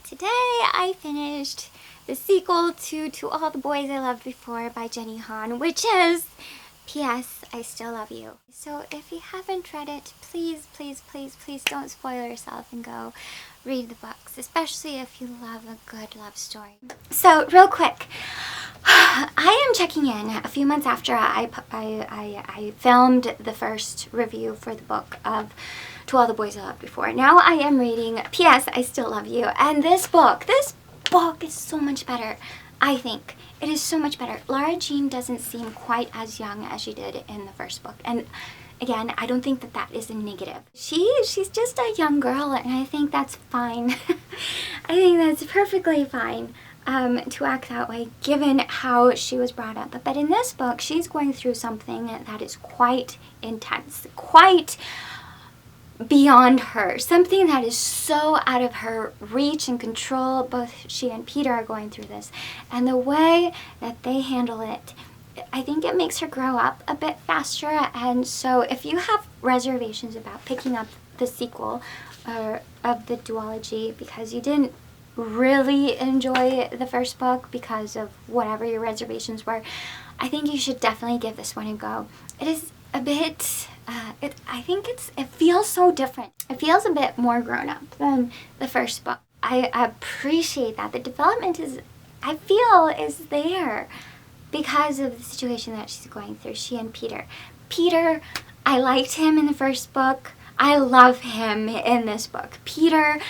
Today I finished the sequel to All the Boys I Loved Before by Jenny Han, which is P.S. I Still Love You. So if you haven't read it, please don't spoil yourself and go read the books, especially if you love a good love story. So real quick, I am checking in a few months after I filmed the first review for the book of To All the Boys I Loved Before. Now I am reading P.S. I Still Love You, and this book is so much better. I think it is so much better. Lara Jean doesn't seem quite as young as she did in the first book, and again, I don't think that is a negative. She's just a young girl, and I think that's fine. I think that's perfectly fine to act that way, given how she was brought up. But in this book, she's going through something that is quite intense, quite beyond her, something that is so out of her reach and control. Both she and Peter are going through this, and the way that they handle it, I think it makes her grow up a bit faster. And so if you have reservations about picking up the sequel of the duology because you didn't really enjoy the first book because of whatever your reservations were, I think you should definitely give this one a go. It is a bit it feels so different. It feels a bit more grown up than the first book. I appreciate that. The development is there because of the situation that she's going through, she and Peter. Peter, I liked him in the first book. I love him in this book. Peter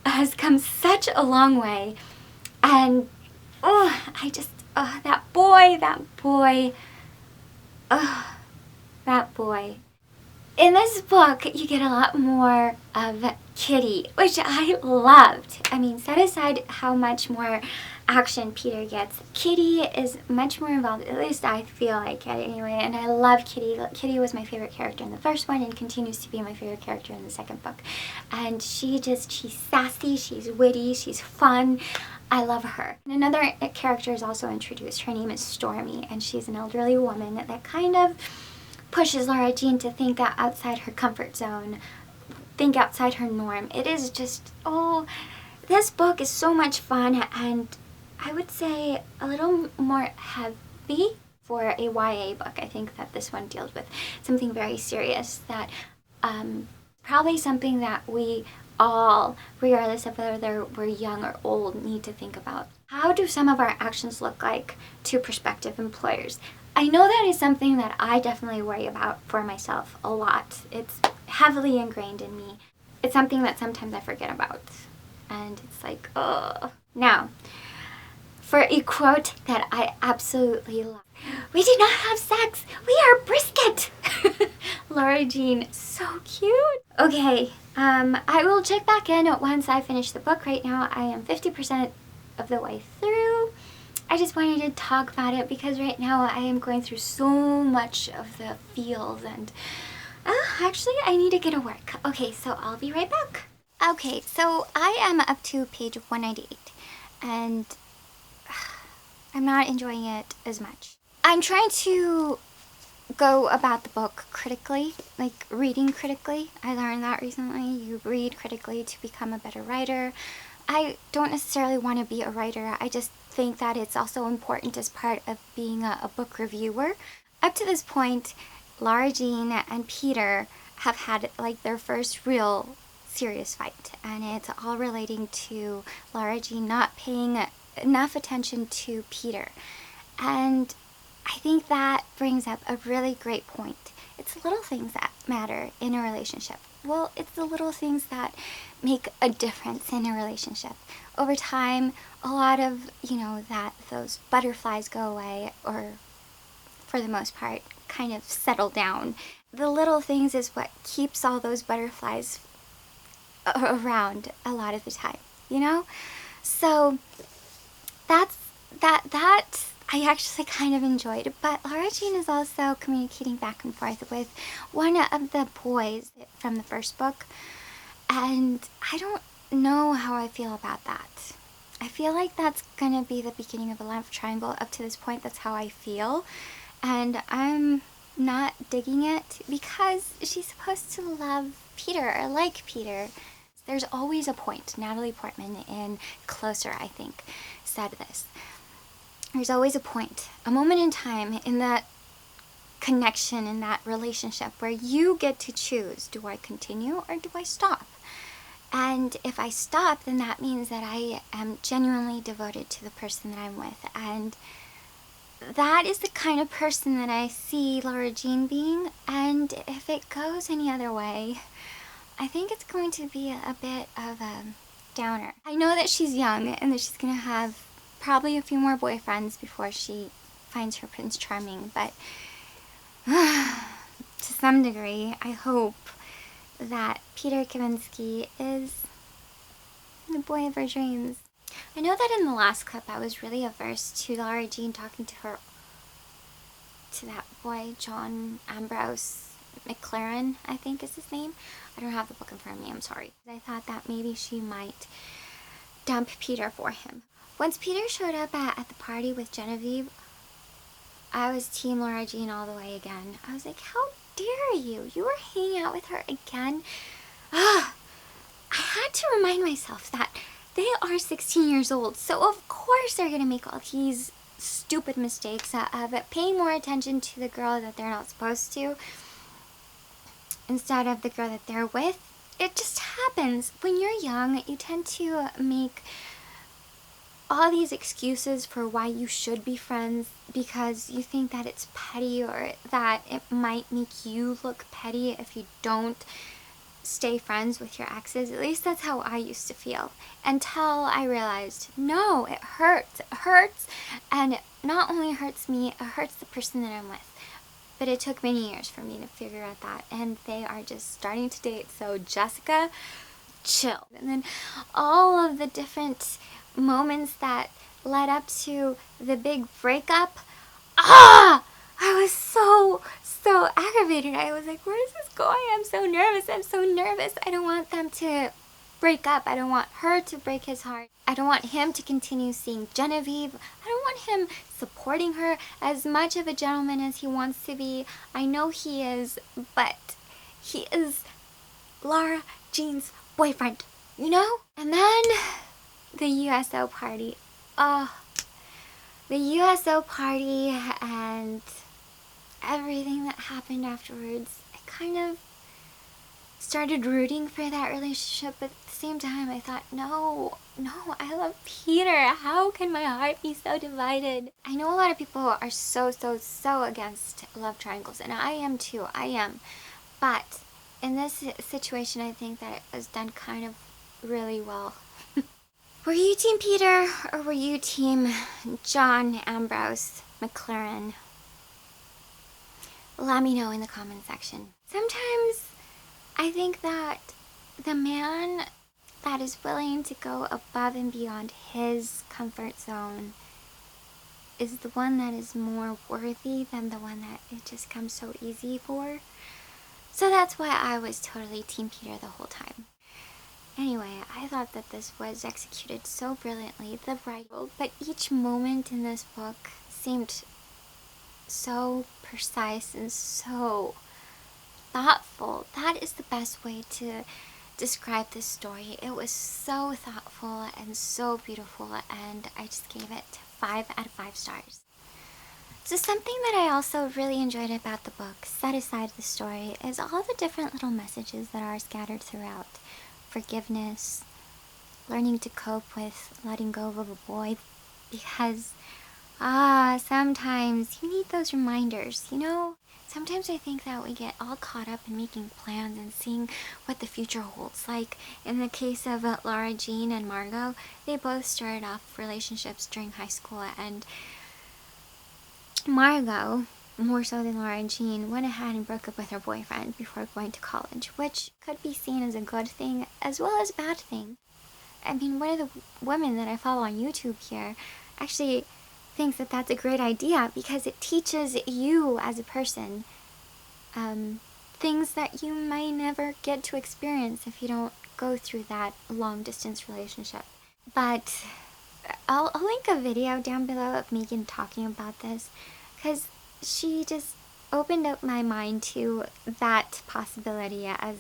has come such a long way, and that boy. In this book, you get a lot more of Kitty, which I loved. I mean, set aside how much more action Peter gets, Kitty is much more involved, at least I feel like it anyway, and I love Kitty. Kitty was my favorite character in the first one and continues to be my favorite character in the second book. And she's sassy, she's witty, she's fun. I love her. And another character is also introduced. Her name is Stormy, and she's an elderly woman that kind of pushes Lara Jean to think outside her comfort zone, think outside her norm. It is just, this book is so much fun, and I would say a little more heavy for a YA book. I think that this one deals with something very serious that probably something that we all, regardless of whether we're young or old, need to think about. How do some of our actions look like to prospective employers? I know that is something that I definitely worry about for myself a lot. It's heavily ingrained in me. It's something that sometimes I forget about. And it's like, ugh. Now, for a quote that I absolutely love. "We did not have sex. We are brisket." Lara Jean, so cute. Okay, I will check back in once I finish the book. Right now, I am 50% of the way through. I just wanted to talk about it because right now I am going through so much of the feels, and actually I need to get to work. Okay, so I'll be right back. Okay, so I am up to page 198, and I'm not enjoying it as much. I'm trying to go about the book critically, like reading critically. I learned that recently. You read critically to become a better writer. I don't necessarily want to be a writer. I just think that it's also important as part of being a book reviewer. Up to this point, Lara Jean and Peter have had like their first real serious fight, and it's all relating to Lara Jean not paying enough attention to Peter. And I think that brings up a really great point. It's little things that matter in a relationship. Well, it's the little things that make a difference in a relationship. Over time, a lot of, those butterflies go away, or for the most part, kind of settle down. The little things is what keeps all those butterflies around a lot of the time, So that I actually kind of enjoyed. But Lara Jean is also communicating back and forth with one of the boys from the first book, and I don't know how I feel about that. I feel like that's gonna be the beginning of a love triangle. Up to this point, that's how I feel, and I'm not digging it because she's supposed to love Peter or like Peter. There's always a point. Natalie Portman in Closer, I think, said this. There's always a point, a moment in time in that connection, in that relationship, where you get to choose, do I continue or do I stop? And if I stop, then that means that I am genuinely devoted to the person that I'm with. And that is the kind of person that I see Lara Jean being. And if it goes any other way, I think it's going to be a bit of a downer. I know that she's young and that she's going to have probably a few more boyfriends before she finds her Prince Charming, but to some degree, I hope that Peter Kavinsky is the boy of her dreams. I know that in the last clip I was really averse to Lara Jean talking to that boy, John Ambrose McLaren, I think is his name. I don't have the book in front of me, I'm sorry. I thought that maybe she might dump Peter for him. Once Peter showed up at the party with Genevieve, I was team Lara Jean all the way again. I was like, how dare you? You were hanging out with her again? I had to remind myself that they are 16 years old, so of course they're going to make all these stupid mistakes of paying more attention to the girl that they're not supposed to instead of the girl that they're with. It just happens. When you're young, you tend to make all these excuses for why you should be friends because you think that it's petty or that it might make you look petty if you don't stay friends with your exes. At least that's how I used to feel until I realized, no, it hurts. It hurts, and it not only hurts me, it hurts the person that I'm with. But it took many years for me to figure out that, and they are just starting to date, so Jessica, chill. And then all of the different moments that led up to the big breakup, I was so aggravated. I was like, where is this going? I'm so nervous. I don't want them to break up. I don't want her to break his heart. I don't want him to continue seeing Genevieve. I don't want him supporting her as much of a gentleman as he wants to be. I know he is, but he is Lara Jean's boyfriend, you know? And then the USO party. The USO party and everything that happened afterwards. I kind of started rooting for that relationship, but at the same time I thought, no, I love Peter. How can my heart be so divided? I know a lot of people are so against love triangles, and I am too. But in this situation, I think that it was done kind of really well. Were you team Peter or were you team John Ambrose McLaren? Let me know in the comment section. Sometimes I think that the man that is willing to go above and beyond his comfort zone is the one that is more worthy than the one that it just comes so easy for. So that's why I was totally team Peter the whole time. Anyway, I thought that this was executed so brilliantly, but each moment in this book seemed so precise and so thoughtful. That is the best way to describe this story. It was so thoughtful and so beautiful, and I just gave it 5 out of 5 stars. So something that I also really enjoyed about the book, set aside the story, is all the different little messages that are scattered throughout. Forgiveness, learning to cope with letting go of a boy, because sometimes you need those reminders, you know? Sometimes I think that we get all caught up in making plans and seeing what the future holds. Like in the case of Lara Jean and Margot, they both started off relationships during high school, and Margot, more so than Lara Jean, went ahead and broke up with her boyfriend before going to college, which could be seen as a good thing as well as a bad thing. I mean, one of the women that I follow on YouTube here actually thinks that that's a great idea because it teaches you as a person things that you may never get to experience if you don't go through that long distance relationship. But I'll link a video down below of Megan talking about this, because she just opened up my mind to that possibility as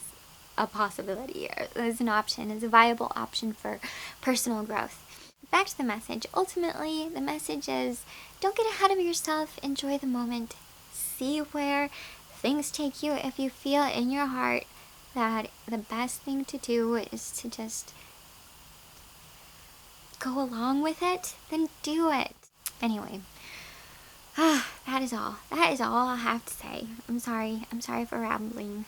a possibility, as an option, as a viable option for personal growth. Back to the message. Ultimately, the message is, don't get ahead of yourself. Enjoy the moment. See where things take you. If you feel in your heart that the best thing to do is to just go along with it, then do it. Anyway, that is all. That is all I have to say. I'm sorry for rambling.